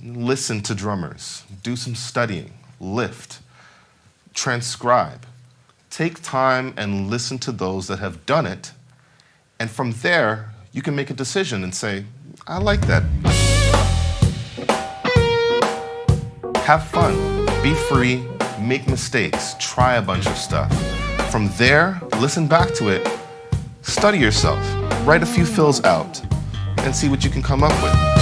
Listen to drummers. Do some studying. Lift. Transcribe. Take time and listen to those that have done it. And from there, you can make a decision and say, I like that. Have fun. Be free. Make mistakes. Try a bunch of stuff. From there, listen back to it. Study yourself. Write a few fills out and see what you can come up with.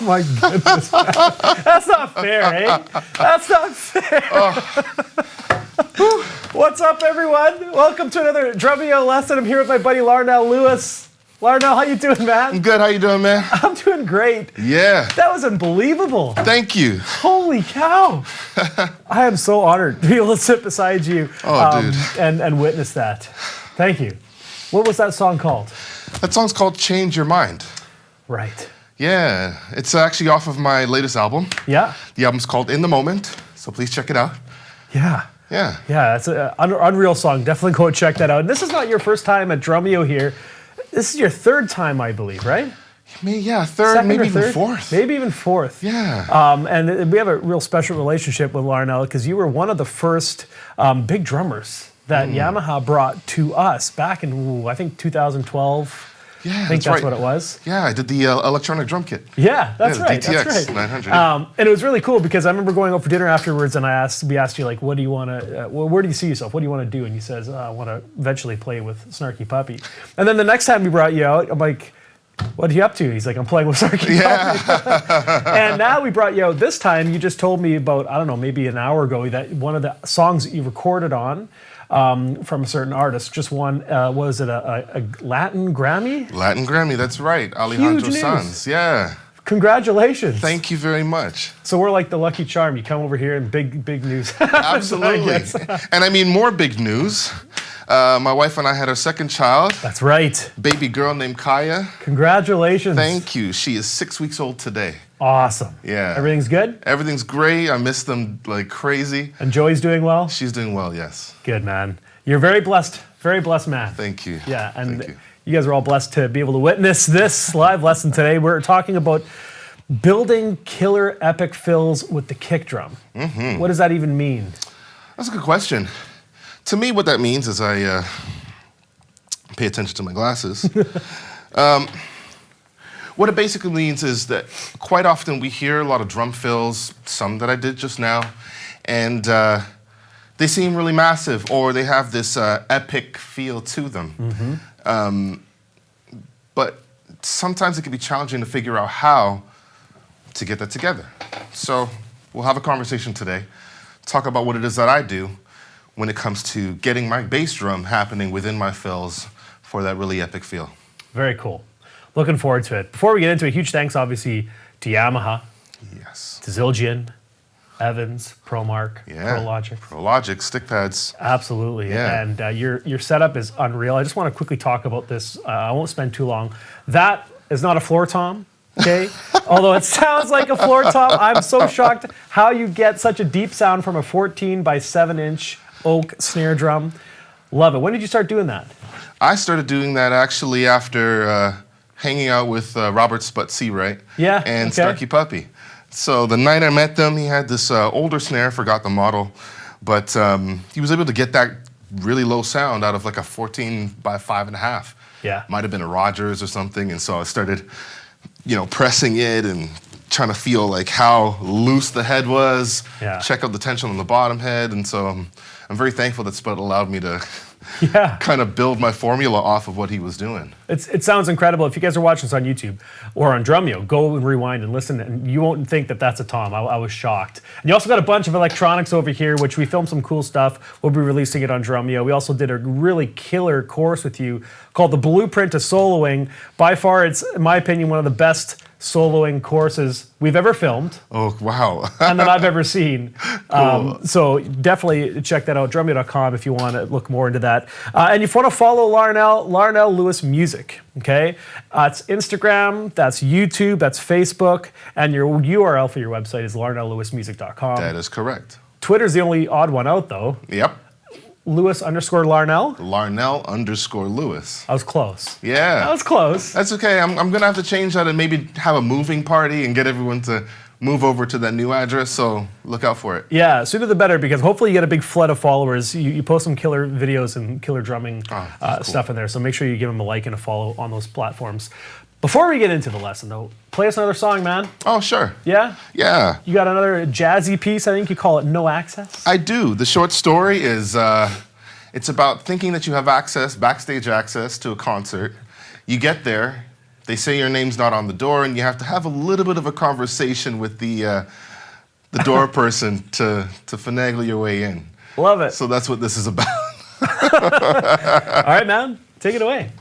my goodness. Man. That's not fair, eh? That's not fair. What's up, everyone? Welcome to another Drumeo lesson. I'm here with my buddy Larnell Lewis. Larnell, how you doing, man? I'm good. How you doing, man? I'm doing great. Yeah. That was unbelievable. Thank you. Holy cow. I am so honored to be able to sit beside you dude. and witness that. Thank you. What was that song called? That song's called Change Your Mind. Right. Yeah. It's actually off of my latest album. Yeah? The album's called In the Moment, so please check it out. Yeah. Yeah. Yeah, it's an unreal song. Definitely go check that out. And this is not your first time at Drumeo here. This is your third time, I believe, right? Yeah, third, Second maybe or even third? fourth. Maybe even fourth. Yeah. And we have a real special relationship with Larnell because you were one of the first big drummers that Yamaha brought to us back in, I think, 2012. Yeah, I think that's right. what it was. Yeah, I did the electronic drum kit. Yeah, that's the right. DTX That's right. 900. And it was really cool because I remember going out for dinner afterwards, and we asked you like, what do you want to? Where do you see yourself? What do you want to do? And you says, I want to eventually play with Snarky Puppy. And then the next time we brought you out, I'm like, what are you up to? He's like, I'm playing with Snarky Puppy. And now we brought you out this time. You just told me about, I don't know, maybe an hour ago that one of the songs that you recorded on. From a certain artist, just won, was it a Latin Grammy? Latin Grammy, that's right. Alejandro Huge news. Sanz, yeah. Congratulations. Thank you very much. So we're like the lucky charm. You come over here and big news. Absolutely. And I mean, more big news. My wife and I had our second child. That's right. Baby girl named Kaya. Congratulations. Thank you. She is 6 weeks old today. Awesome. Yeah. Everything's good? Everything's great. I miss them like crazy. And Joey's doing well? She's doing well, yes. Good, man. You're very blessed man. Thank you. Yeah, and Thank you. You guys are all blessed to be able to witness this live lesson today. We're talking about building killer epic fills with the kick drum. What does that even mean? That's a good question. To me, what that means is I pay attention to my glasses. What it basically means is that quite often we hear a lot of drum fills, some that I did just now, and they seem really massive, or they have this epic feel to them. But sometimes it can be challenging to figure out how to get that together. So we'll have a conversation today, talk about what it is that I do when it comes to getting my bass drum happening within my fills for that really epic feel. Very cool. Looking forward to it. Before we get into it, huge thanks, obviously, to Yamaha, Yes. to Zildjian, Evans, ProMark, Yeah. ProLogic. ProLogic, stick pads. Absolutely. Yeah. And your setup is unreal. I just want to quickly talk about this. I won't spend too long. That is not a floor tom, okay? Although it sounds like a floor tom. I'm so shocked how you get such a deep sound from a 14 by 7-inch oak snare drum. Love it. When did you start doing that? I started doing that actually after hanging out with Robert Sput Seawright Yeah, and okay. Snarky Puppy. So the night I met them, he had this older snare, forgot the model, but he was able to get that really low sound out of like a 14 by 5.5. Yeah. Might have been a Rogers or something, and so I started, pressing it and trying to feel like how loose the head was, check out the tension on the bottom head, and so I'm very thankful that Sput allowed me to kind of build my formula off of what he was doing. It sounds incredible. If you guys are watching this on YouTube or on Drumeo, go and rewind and listen, and you won't think that that's a tom. I was shocked. And you also got a bunch of electronics over here, which we filmed some cool stuff. We'll be releasing it on Drumeo. We also did a really killer course with you called The Blueprint to Soloing. By far, it's, in my opinion, one of the best soloing courses we've ever filmed. Oh, wow. And that I've ever seen. Cool. So definitely check that out, drumeo.com, if you want to look more into that. And if you want to follow Larnell Lewis Music, okay? It's Instagram, that's YouTube, that's Facebook, and your URL for your website is larnelllewismusic.com. That is correct. Twitter's the only odd one out, though. Yep. Lewis_Larnell? Larnell_Lewis. I was close. Yeah. I was close. That's okay. I'm going to have to change that and maybe have a moving party and get everyone to move over to that new address, so look out for it. Yeah, sooner the better, because hopefully you get a big flood of followers. You post some killer videos and killer drumming stuff in there, so make sure you give them a like and a follow on those platforms. Before we get into the lesson, though, play us another song, man. Oh, sure. Yeah? Yeah. You got another jazzy piece, I think you call it No Access? I do. The short story is, it's about thinking that you have access, backstage access to a concert. You get there, They say your name's not on the door, and you have to have a little bit of a conversation with the door person to finagle your way in. Love it. So that's what this is about. All right, man. Take it away.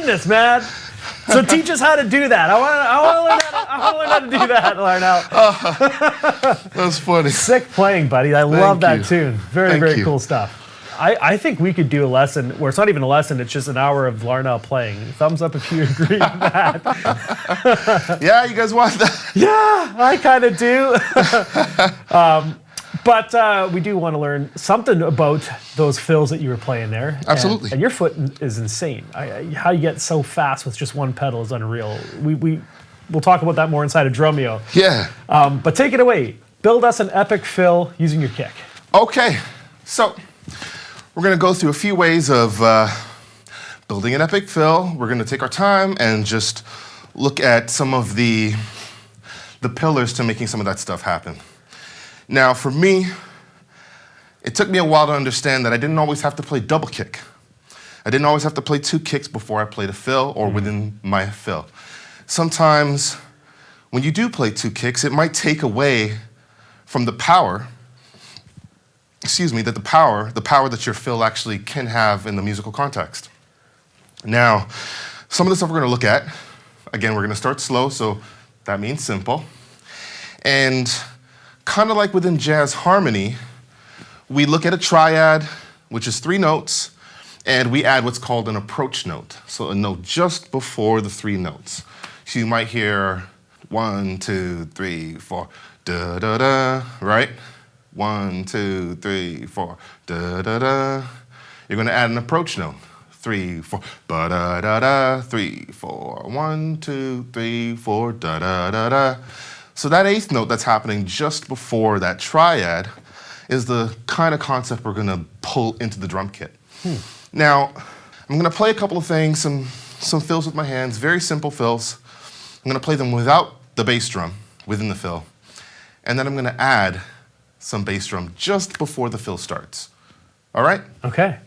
goodness, man. So teach us how to do that. I want to learn how to do that, Larnell. That's funny. Sick playing, buddy. I love that you. tune. Very, Thank very you. cool stuff. I think we could do a lesson where it's not even a lesson, it's just an hour of Larnell playing. Thumbs up if you agree with that. Yeah, you guys want that? Yeah, I kind of do. But we do want to learn something about those fills that you were playing there. Absolutely. And your foot is insane. How you get so fast with just one pedal is unreal. We'll talk about that more inside of Drumeo. Yeah. But take it away. Build us an epic fill using your kick. Okay, so we're going to go through a few ways of building an epic fill. We're going to take our time and just look at some of the pillars to making some of that stuff happen. Now, for me, it took me a while to understand that I didn't always have to play double kick. I didn't always have to play 2 kicks before I played a fill or within my fill. Sometimes when you do play 2 kicks, it might take away from the power, the power that your fill actually can have in the musical context. Now, some of the stuff we're going to look at, again, we're going to start slow, so that means simple. And kind of like within jazz harmony, we look at a triad, which is 3 notes, and we add what's called an approach note, so a note just before the 3 notes. So you might hear 1, 2, 3, 4, da da da, right? 1, 2, 3, 4, da da da. You're going to add an approach note. 3, 4, ba da da da. 3, 4, 1, 2, 3, 4, da da da da. So that 8th note that's happening just before that triad is the kind of concept we're going to pull into the drum kit. Now, I'm going to play a couple of things, some fills with my hands, very simple fills. I'm going to play them without the bass drum within the fill. And then I'm going to add some bass drum just before the fill starts. All right? Okay.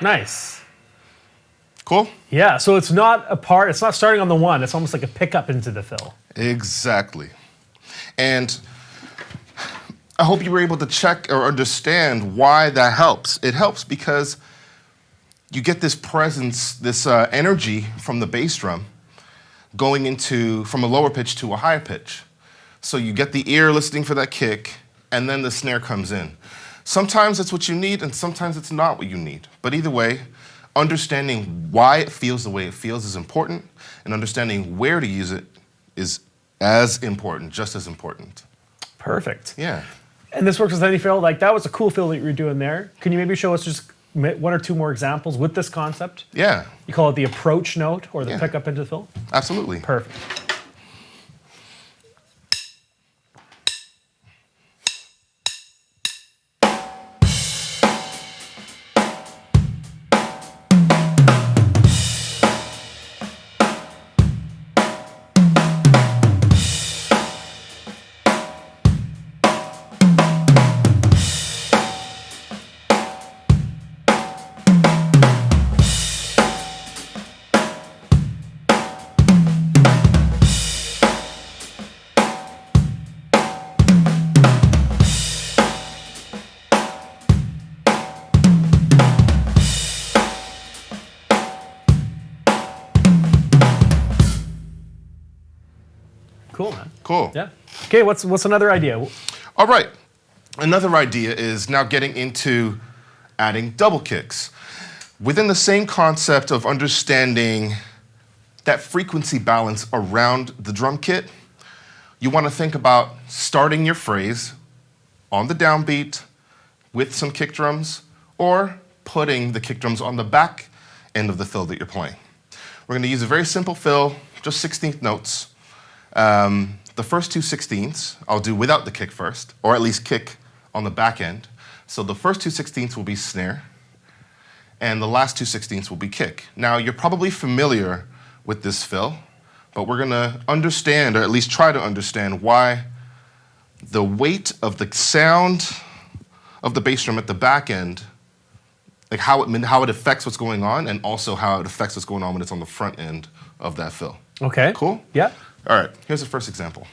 Nice. Cool? Yeah, so it's not starting on the 1, it's almost like a pickup into the fill. Exactly. And I hope you were able to check or understand why that helps. It helps because you get this presence, this energy from the bass drum going from a lower pitch to a higher pitch. So you get the ear listening for that kick, and then the snare comes in. Sometimes it's what you need, and sometimes it's not what you need. But either way, understanding why it feels the way it feels is important, and understanding where to use it is as important, just as important. Perfect. Yeah. And this works with any fill. Like, that was a cool fill that you were doing there. Can you maybe show us just 1 or 2 more examples with this concept? Yeah. You call it the approach note or the Yeah. pickup into the fill? Absolutely. Perfect. Cool, man. Cool. Yeah. Okay, what's another idea? All right. Another idea is now getting into adding double kicks. Within the same concept of understanding that frequency balance around the drum kit, you want to think about starting your phrase on the downbeat with some kick drums, or putting the kick drums on the back end of the fill that you're playing. We're going to use a very simple fill, just 16th notes. The first two 16ths I'll do without the kick first, or at least kick on the back end. So the first two 16ths will be snare, and the last two 16ths will be kick. Now, you're probably familiar with this fill, but we're going to understand, or at least try to understand, why the weight of the sound of the bass drum at the back end, like how it affects what's going on, and also how it affects what's going on when it's on the front end of that fill. Okay. Cool? Yeah. All right, here's the first example.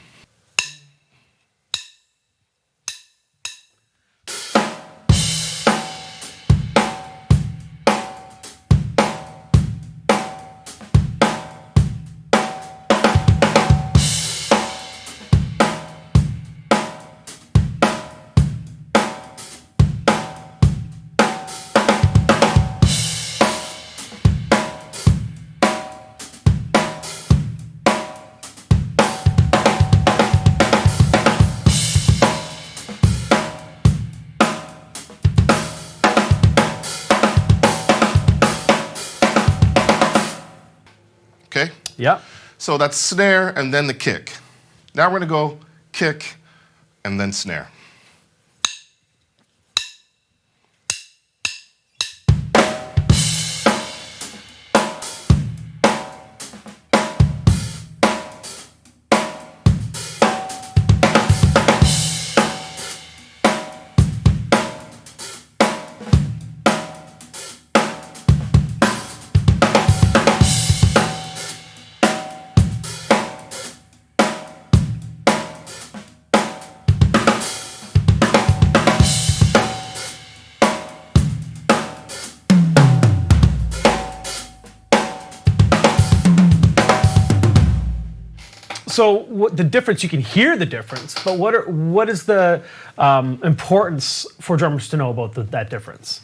Okay? Yeah. So that's snare and then the kick. Now we're going to go kick and then snare. So the difference, you can hear the difference, but what is the importance for drummers to know about that difference?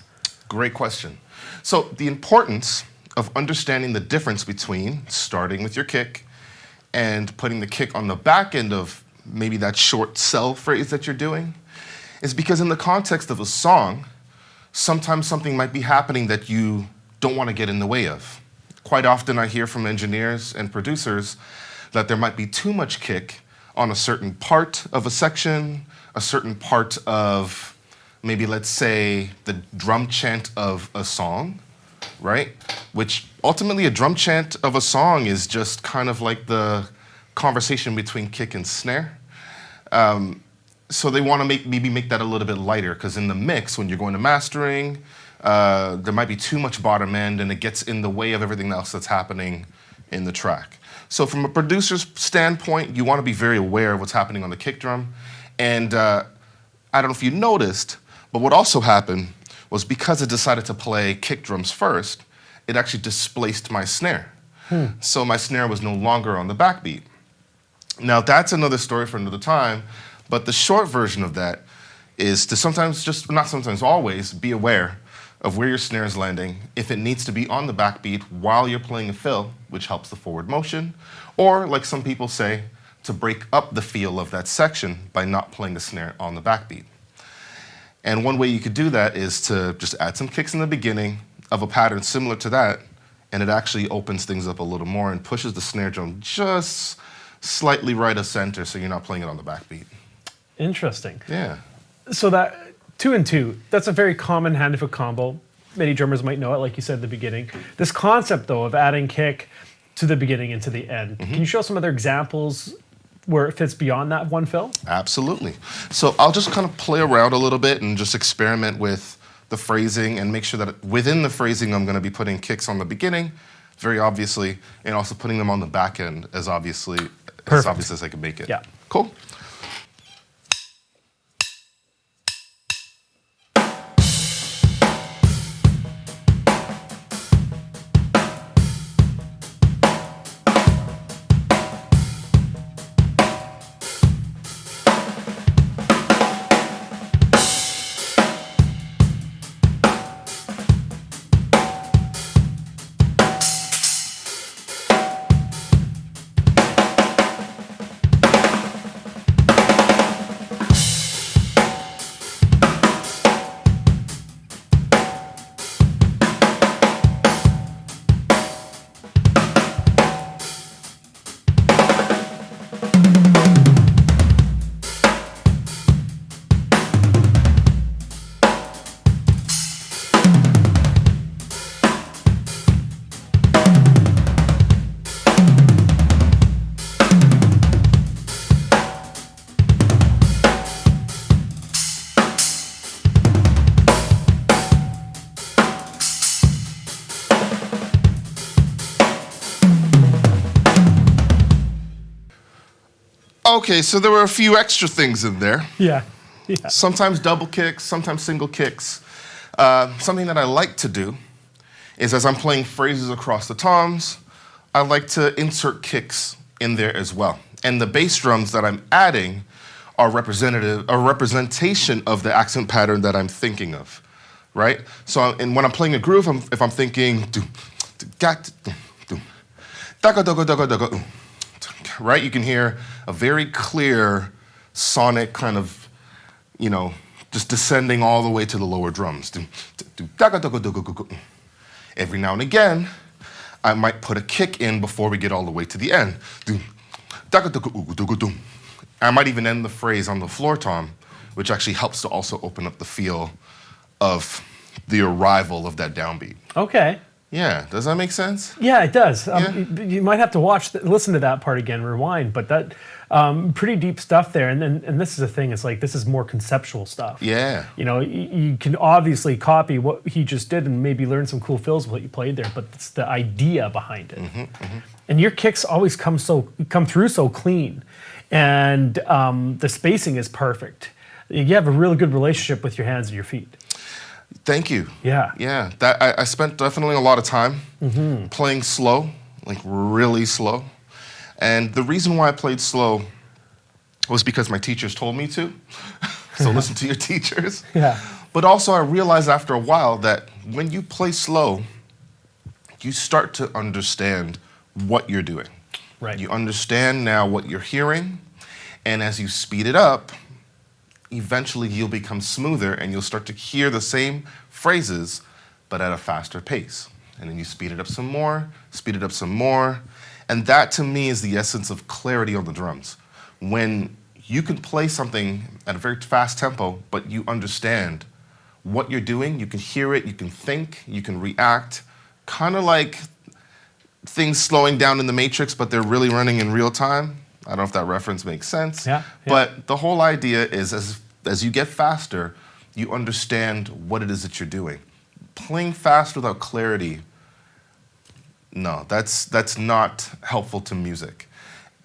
Great question. So the importance of understanding the difference between starting with your kick and putting the kick on the back end of maybe that short cell phrase that you're doing is because in the context of a song, sometimes something might be happening that you don't want to get in the way of. Quite often I hear from engineers and producers that there might be too much kick on a certain part of a section, a certain part of maybe, let's say, the drum chant of a song, right? Which ultimately a drum chant of a song is just kind of like the conversation between kick and snare. So they want to maybe make that a little bit lighter, because in the mix, when you're going to mastering, there might be too much bottom end and it gets in the way of everything else that's happening in the track. So from a producer's standpoint, you want to be very aware of what's happening on the kick drum. And I don't know if you noticed, but what also happened was because I decided to play kick drums first, it actually displaced my snare. So my snare was no longer on the backbeat. Now that's another story for another time, but the short version of that is to sometimes, just not sometimes, always be aware of where your snare is landing, if it needs to be on the backbeat while you're playing a fill, which helps the forward motion, or like some people say, to break up the feel of that section by not playing the snare on the backbeat. And one way you could do that is to just add some kicks in the beginning of a pattern similar to that, and it actually opens things up a little more and pushes the snare drum just slightly right of center so you're not playing it on the backbeat. Interesting. Yeah. So that 2 and 2, that's a very common hand and foot combo. Many drummers might know it, like you said at the beginning. This concept, though, of adding kick to the beginning and to the end, can you show some other examples where it fits beyond that one fill? Absolutely. So I'll just kind of play around a little bit and just experiment with the phrasing and make sure that within the phrasing I'm going to be putting kicks on the beginning, very obviously, and also putting them on the back end as obvious as I can make it. Yeah. Cool. Okay, so there were a few extra things in there. Yeah. Yeah. Sometimes double kicks, sometimes single kicks. Something that I like to do is as I'm playing phrases across the toms, I like to insert kicks in there as well. And the bass drums that I'm adding are a representation of the accent pattern that I'm thinking of, right? So and when I'm playing a groove, if I'm thinking, right, you can hear a very clear sonic kind of, just descending all the way to the lower drums. Every now and again, I might put a kick in before we get all the way to the end. I might even end the phrase on the floor tom, which actually helps to also open up the feel of the arrival of that downbeat. Okay. Yeah, does that make sense? Yeah, it does. Yeah. You might have to listen to that part again, rewind, but that pretty deep stuff there. And this is the thing, it's like this is more conceptual stuff. Yeah. You can obviously copy what he just did and maybe learn some cool fills of what you played there, but it's the idea behind it. And your kicks always come through so clean, and the spacing is perfect. You have a really good relationship with your hands and your feet. Thank you. Yeah. Yeah, I spent definitely a lot of time playing slow, like really slow. And the reason why I played slow was because my teachers told me to. So listen to your teachers. Yeah. But also I realized after a while that when you play slow, you start to understand what you're doing. Right. You understand now what you're hearing, and as you speed it up, eventually you'll become smoother and you'll start to hear the same phrases, but at a faster pace. And then you speed it up some more, and that to me is the essence of clarity on the drums. When you can play something at a very fast tempo, but you understand what you're doing, you can hear it, you can think, you can react, kind of like things slowing down in the Matrix, but they're really running in real time. I don't know if that reference makes sense. Yeah. But the whole idea is as you get faster, you understand what it is that you're doing. Playing fast without clarity, no, that's not helpful to music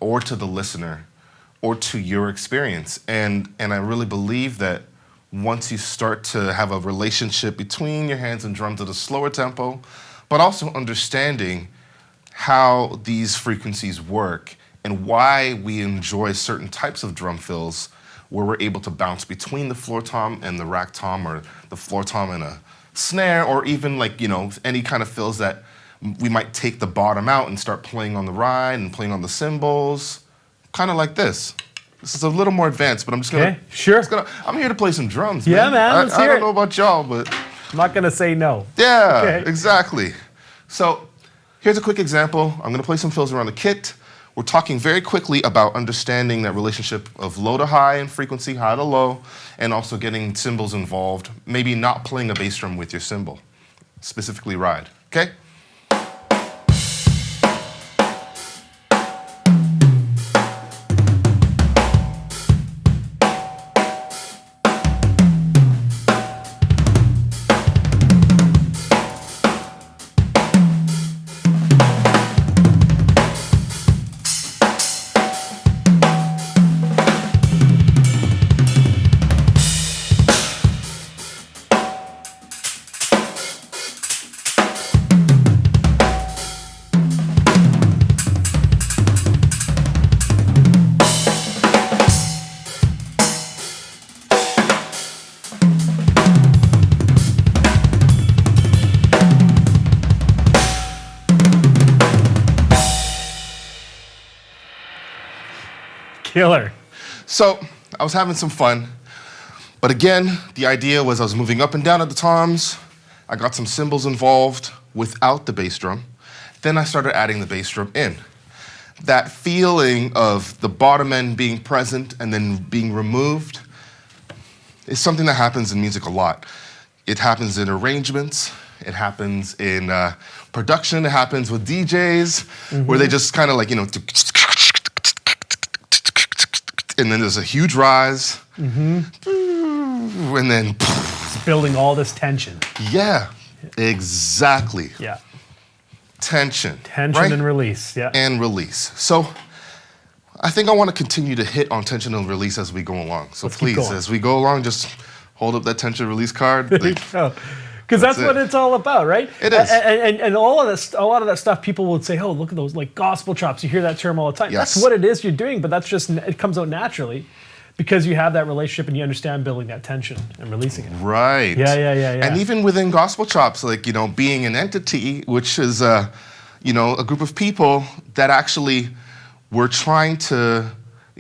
or to the listener or to your experience. And I really believe that once you start to have a relationship between your hands and drums at a slower tempo, but also understanding how these frequencies work and why we enjoy certain types of drum fills where we're able to bounce between the floor tom and the rack tom, or the floor tom and a snare, or even any kind of fills that we might take the bottom out and start playing on the ride and playing on the cymbals, kind of like this. This is a little more advanced, but I'm just gonna. Okay, sure. I'm here to play some drums. Yeah, man. I Let's hear don't it. know about y'all, but I'm not gonna say no. yeah, Okay. exactly. So here's a quick example. I'm gonna play some fills around the kit. We're talking very quickly about understanding that relationship of low to high and frequency, high to low, and also getting cymbals involved. Maybe not playing a bass drum with your cymbal, specifically ride. Okay. Killer. So I was having some fun, but again, the idea was I was moving up and down at the toms. I got some cymbals involved without the bass drum. Then I started adding the bass drum in. That feeling of the bottom end being present and then being removed is something that happens in music a lot. It happens in arrangements. It happens in production. It happens with DJs where they just kind of and then there's a huge rise, and then It's building all this tension. yeah, exactly. Yeah. Tension. Tension right? and release. Yeah. And release. So I think I want to continue to hit on tension and release as we go along. So Let's keep please, going. as we go along, just hold up that tension release card. Like, Because that's what it. it's all about, right? It is. And all of this, a lot of that stuff, people would say, "Oh, look at those like gospel chops." You hear that term all the time. Yes. That's what it is you're doing, but that's just it comes out naturally because you have that relationship and you understand building that tension and releasing it. Right. Yeah. And even within gospel chops, like, being an entity, which is, a group of people that actually were trying to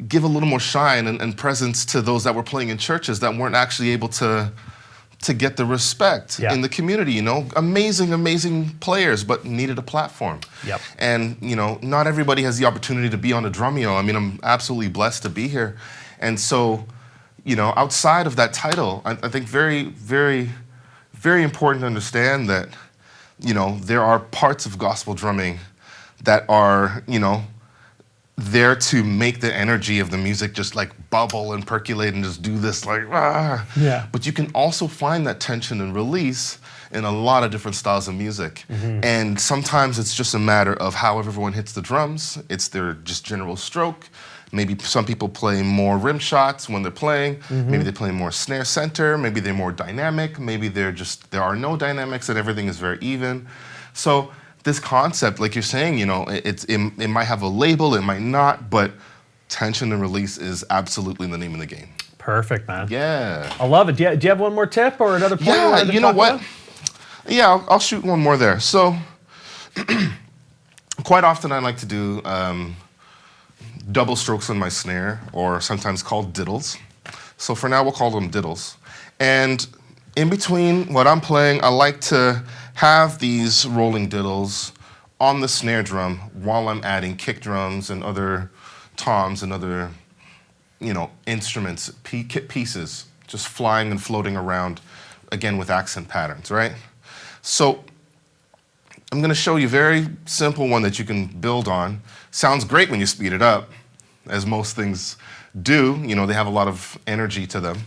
give a little more shine and presence to those that were playing in churches that weren't actually able to get the respect in the community, amazing players, but needed a platform. Yep. And, not everybody has the opportunity to be on a drumeo. I mean, I'm absolutely blessed to be here. And so, outside of that title, I think very, very, very important to understand that, there are parts of gospel drumming that are, there to make the energy of the music just like bubble and percolate and just do this like, ah. Yeah. But you can also find that tension and release in a lot of different styles of music. And sometimes it's just a matter of how everyone hits the drums. It's their just general stroke. Maybe some people play more rim shots when they're playing. Maybe they play more snare center. Maybe they're more dynamic. Maybe there are no dynamics and everything is very even. So this concept, like you're saying, it might have a label, it might not, but tension and release is absolutely the name of the game. Perfect, man. Yeah. I love it. Do you have one more tip or another point? Yeah, wanted to you know talk what? about? Yeah, I'll shoot one more there. So quite often I like to do double strokes on my snare, or sometimes called diddles. So for now, we'll call them diddles. And in between what I'm playing, I like to have these rolling diddles on the snare drum while I'm adding kick drums and other toms and other, instruments, pieces, just flying and floating around, again, with accent patterns, right? So I'm going to show you a very simple one that you can build on. Sounds great when you speed it up, as most things do. They have a lot of energy to them.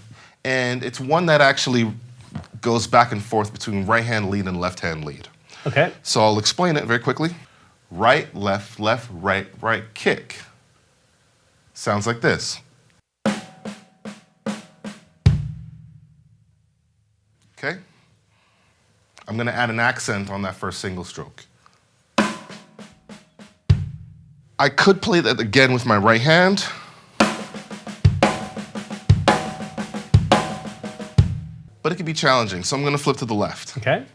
And it's one that actually goes back and forth between right-hand lead and left-hand lead. Okay. So I'll explain it very quickly. Right, left, right, kick. Sounds like this. Okay? I'm going to add an accent on that first single stroke. I could play that again with my right hand. But it can be challenging, so I'm going to flip to the left. Okay.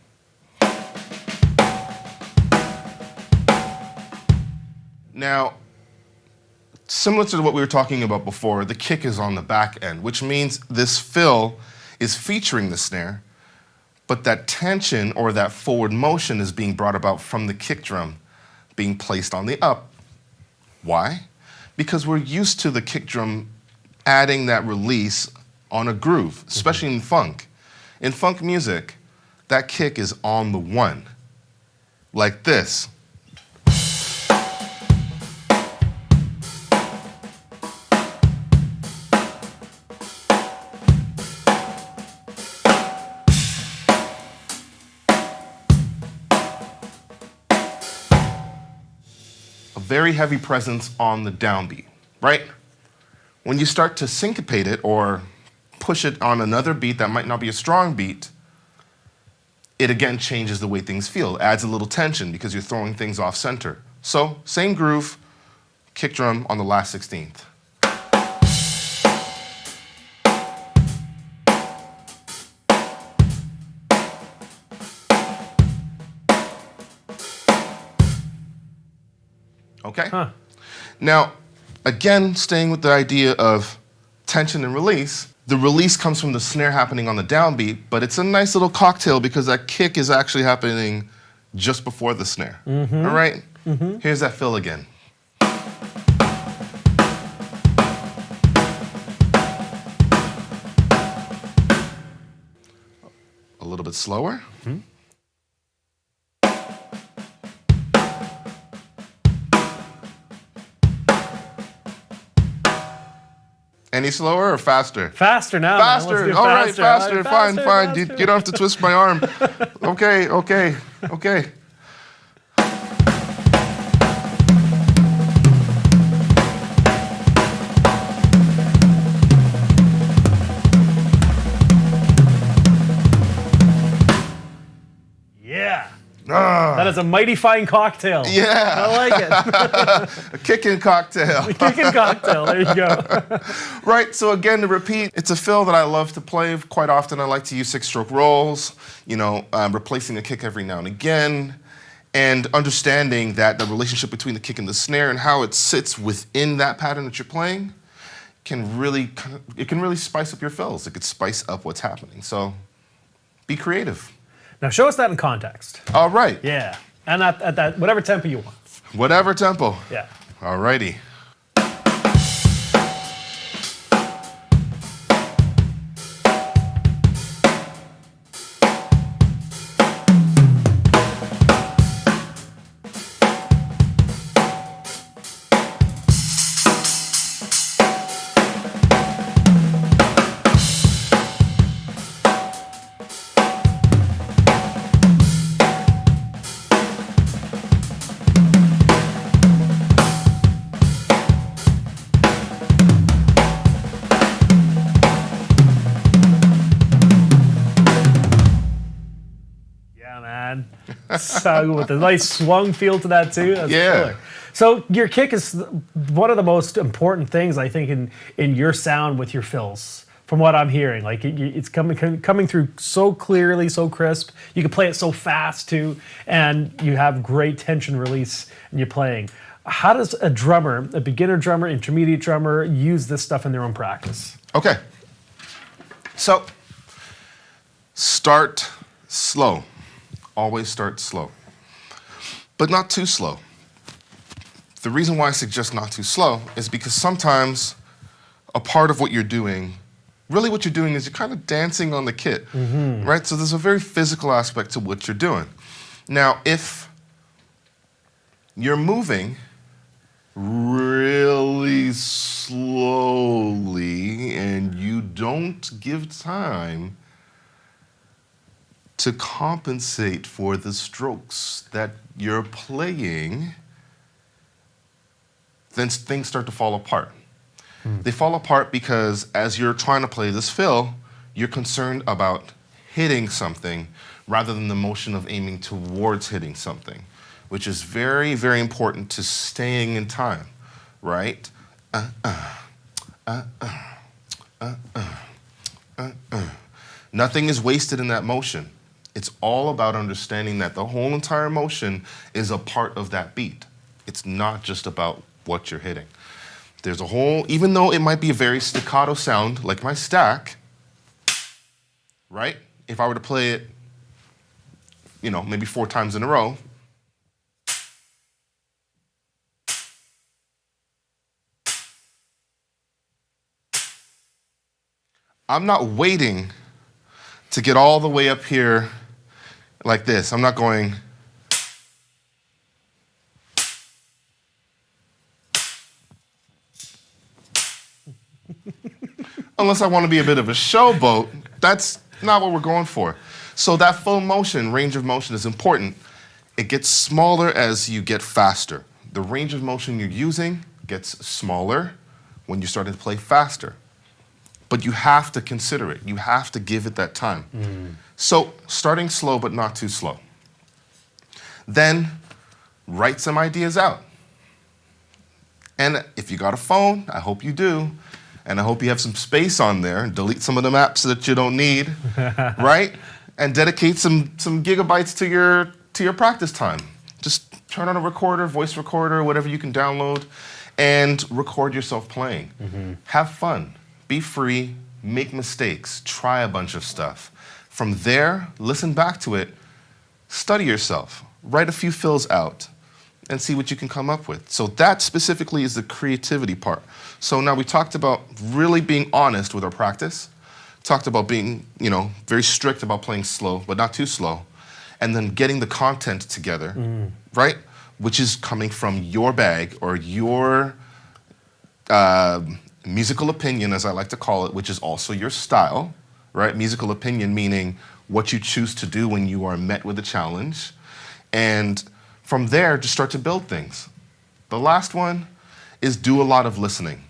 Now, similar to what we were talking about before, the kick is on the back end, which means this fill is featuring the snare, but that tension or that forward motion is being brought about from the kick drum being placed on the up. Why? Because we're used to the kick drum adding that release on a groove, especially in funk. In funk music, that kick is on the one, like this. A very heavy presence on the downbeat, right? When you start to syncopate it or push it on another beat that might not be a strong beat, it again changes the way things feel. It adds a little tension because you're throwing things off center. So, same groove, kick drum on the last 16th. Okay? Huh. Now, again, staying with the idea of tension and release, the release comes from the snare happening on the downbeat, but it's a nice little cocktail because that kick is actually happening just before the snare. All right? Here's that fill again. A little bit slower. Any slower or faster? Faster now. Man. Let's Faster. do All right, faster. faster. Fine. You faster. don't have to twist my arm. Okay. That is a mighty fine cocktail. Yeah. I like it. A kicking cocktail. Kicking cocktail. There you go. Right, so again, to repeat, it's a fill that I love to play. Quite often I like to use 6-stroke rolls, replacing a kick every now and again, and understanding that the relationship between the kick and the snare and how it sits within that pattern that you're playing can really spice up your fills. It could spice up what's happening. So be creative. Now show us that in context. All right. Yeah. And at that, whatever tempo you want. Whatever tempo. Yeah. All righty. Yeah, man. So with a nice swung feel to that too. That's Yeah. killer. So your kick is one of the most important things I think in your sound with your fills. From what I'm hearing, like it's coming through so clearly, so crisp. You can play it so fast too, and you have great tension release in your playing. How does a drummer, a beginner drummer, intermediate drummer, use this stuff in their own practice? Okay. So start slow. Always start slow, but not too slow. The reason why I suggest not too slow is because sometimes a part of what you're doing, really what you're doing is you're kind of dancing on the kit, right? So there's a very physical aspect to what you're doing. Now, if you're moving really slowly and you don't give time to compensate for the strokes that you're playing, then things start to fall apart. They fall apart because as you're trying to play this fill, you're concerned about hitting something rather than the motion of aiming towards hitting something, which is very, very important to staying in time, right? Nothing is wasted in that motion. It's all about understanding that the whole entire motion is a part of that beat. It's not just about what you're hitting. There's a whole, even though it might be a very staccato sound, like my stack, right? If I were to play it, maybe 4 times in a row, I'm not waiting to get all the way up here like this. I'm not going. Unless I want to be a bit of a showboat, that's not what we're going for. So that full motion, range of motion is important. It gets smaller as you get faster. The range of motion you're using gets smaller when you start to play faster. But you have to consider it. You have to give it that time. So starting slow, but not too slow. Then write some ideas out. And if you got a phone, I hope you do, and I hope you have some space on there, and delete some of the maps that you don't need, right? And dedicate some gigabytes to your practice time. Just turn on a recorder, voice recorder, whatever you can download, and record yourself playing. Have fun. Be free, make mistakes, try a bunch of stuff. From there, listen back to it, study yourself, write a few fills out, and see what you can come up with. So that specifically is the creativity part. So now we talked about really being honest with our practice, talked about being, very strict about playing slow, but not too slow, and then getting the content together, right? Which is coming from your bag or your musical opinion, as I like to call it, which is also your style, right? Musical opinion meaning what you choose to do when you are met with a challenge. And from there, just start to build things. The last one is do a lot of listening.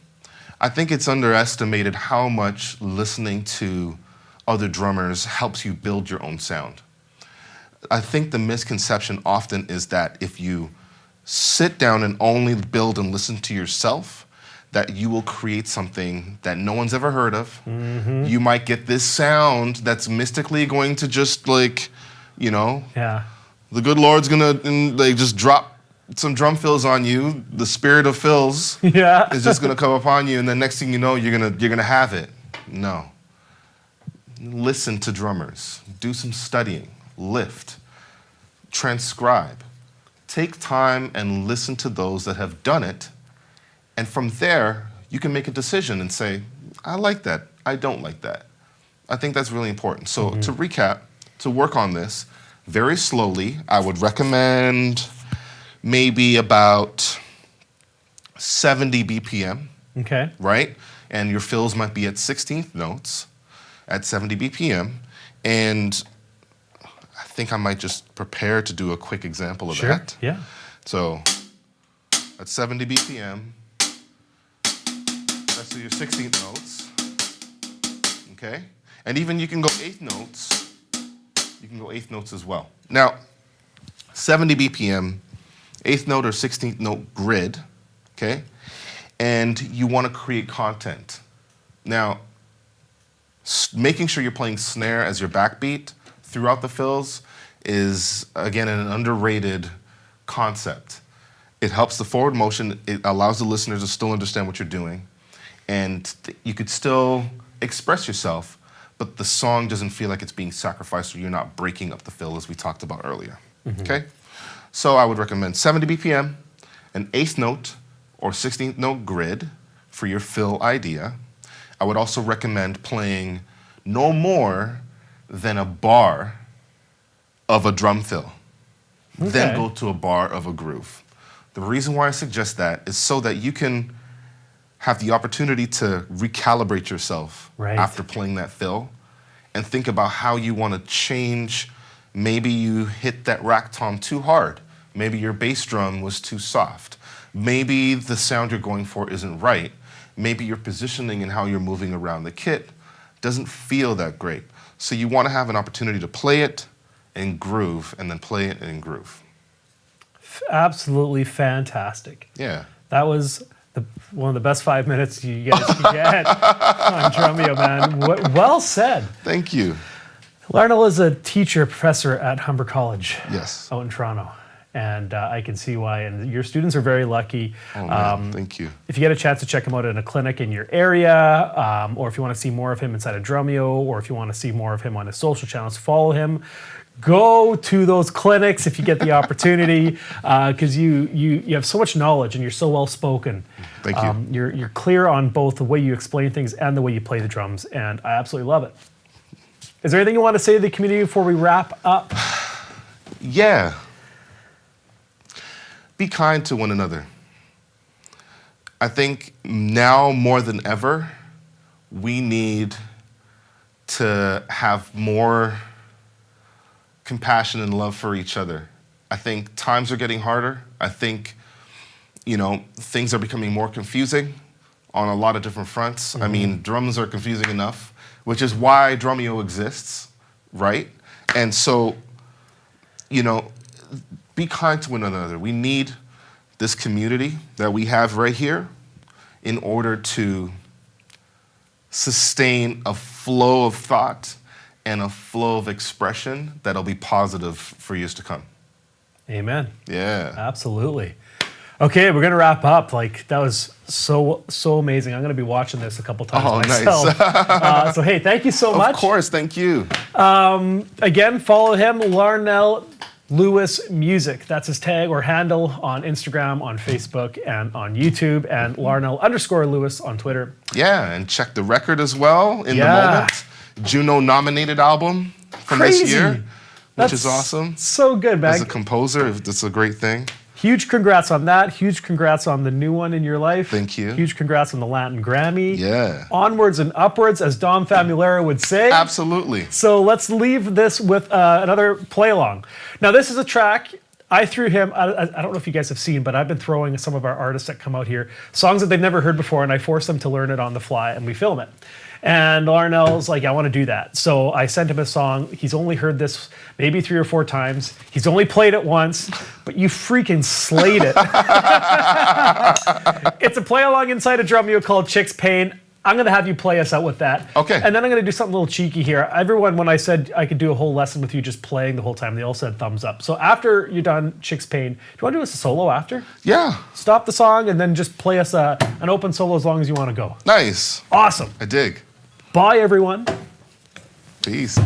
I think it's underestimated how much listening to other drummers helps you build your own sound. I think the misconception often is that if you sit down and only build and listen to yourself, that you will create something that no one's ever heard of. You might get this sound that's mystically going to just like, you know, Yeah. the good Lord's gonna like just drop some drum fills on you. The spirit of fills Yeah. is just gonna come upon you, and then next thing you know, you're gonna have it. No. Listen to drummers. Do some studying. Lift. Transcribe. Take time and listen to those that have done it, and from there, you can make a decision and say, I like that. I don't like that. I think that's really important. So to recap, to work on this very slowly, I would recommend maybe about 70 BPM, Okay. right? And your fills might be at 16th notes at 70 BPM. And I think I might just prepare to do a quick example of Sure. that. Yeah. So at 70 BPM, that's your 16th notes, okay? And even you can go 8th notes. You can go 8th notes as well. Now, 70 BPM, 8th note or 16th note grid, okay? And you want to create content. Now, making sure you're playing snare as your backbeat throughout the fills is, again, an underrated concept. It helps the forward motion. It allows the listener to still understand what you're doing. And you could still express yourself, but the song doesn't feel like it's being sacrificed, or you're not breaking up the fill as we talked about earlier, okay? So I would recommend 70 BPM, an 8th note or 16th note grid for your fill idea. I would also recommend playing no more than a bar of a drum fill, then Okay. go to a bar of a groove. The reason why I suggest that is so that you can have the opportunity to recalibrate yourself Right. after playing that fill and think about how you want to change. Maybe you hit that rack tom too hard. Maybe your bass drum was too soft. Maybe the sound you're going for isn't right. Maybe your positioning and how you're moving around the kit doesn't feel that great. So you want to have an opportunity to play it and groove, and then play it and groove. Absolutely fantastic. Yeah. That was one of the best 5 minutes you guys could get on Drumeo, man. Well said. Thank you. Larnell is a teacher, professor at Humber College Yes. out in Toronto. And I can see why. And your students are very lucky. Oh, man. Thank you. If you get a chance to check him out in a clinic in your area, or if you want to see more of him inside of Drumeo, or if you want to see more of him on his social channels, follow him. Go to those clinics if you get the opportunity, because you have so much knowledge and you're so well spoken. Thank you. You're clear on both the way you explain things and the way you play the drums, and I absolutely love it. Is there anything you want to say to the community before we wrap up? Yeah. Be kind to one another. I think now more than ever, we need to have more compassion and love for each other. I think times are getting harder. I think, things are becoming more confusing on a lot of different fronts. I mean, drums are confusing enough, which is why Drumeo exists, right? And so, be kind to one another. We need this community that we have right here in order to sustain a flow of thought and a flow of expression that'll be positive for years to come. Amen. Yeah. Absolutely. Okay, we're gonna wrap up. Like, that was so amazing. I'm gonna be watching this a couple times myself. Nice. So hey, thank you so much. Of course, thank you. Again, follow him, Larnell Lewis Music. That's his tag or handle on Instagram, on Facebook, and on YouTube, and Larnell_Lewis on Twitter. Yeah, and check the record as well in the Yeah. moment. Juno nominated album from Crazy. this year, which That's is awesome. So good, As a man. composer, it's a great thing. Huge congrats on that. Huge congrats on the new one in your life. Thank you. Huge congrats on the Latin Grammy. Yeah. Onwards and upwards, as Dom Famulera would say. Absolutely. So let's leave this with another play along. Now, this is a track I threw him, I don't know if you guys have seen, but I've been throwing some of our artists that come out here songs that they've never heard before, and I force them to learn it on the fly, and we film it. And Larnell's like, I want to do that. So I sent him a song. He's only heard this maybe 3 or 4 times. He's only played it once, but you freaking slayed it. It's a play along inside a drum mule called Chick's Pain. I'm going to have you play us out with that. Okay. And then I'm going to do something a little cheeky here. Everyone, when I said I could do a whole lesson with you just playing the whole time, they all said thumbs up. So after you're done Chick's Pain, do you want to do us a solo after? Yeah. Stop the song and then just play us an open solo as long as you want to go. Nice. Awesome. I dig. Bye, everyone. Peace.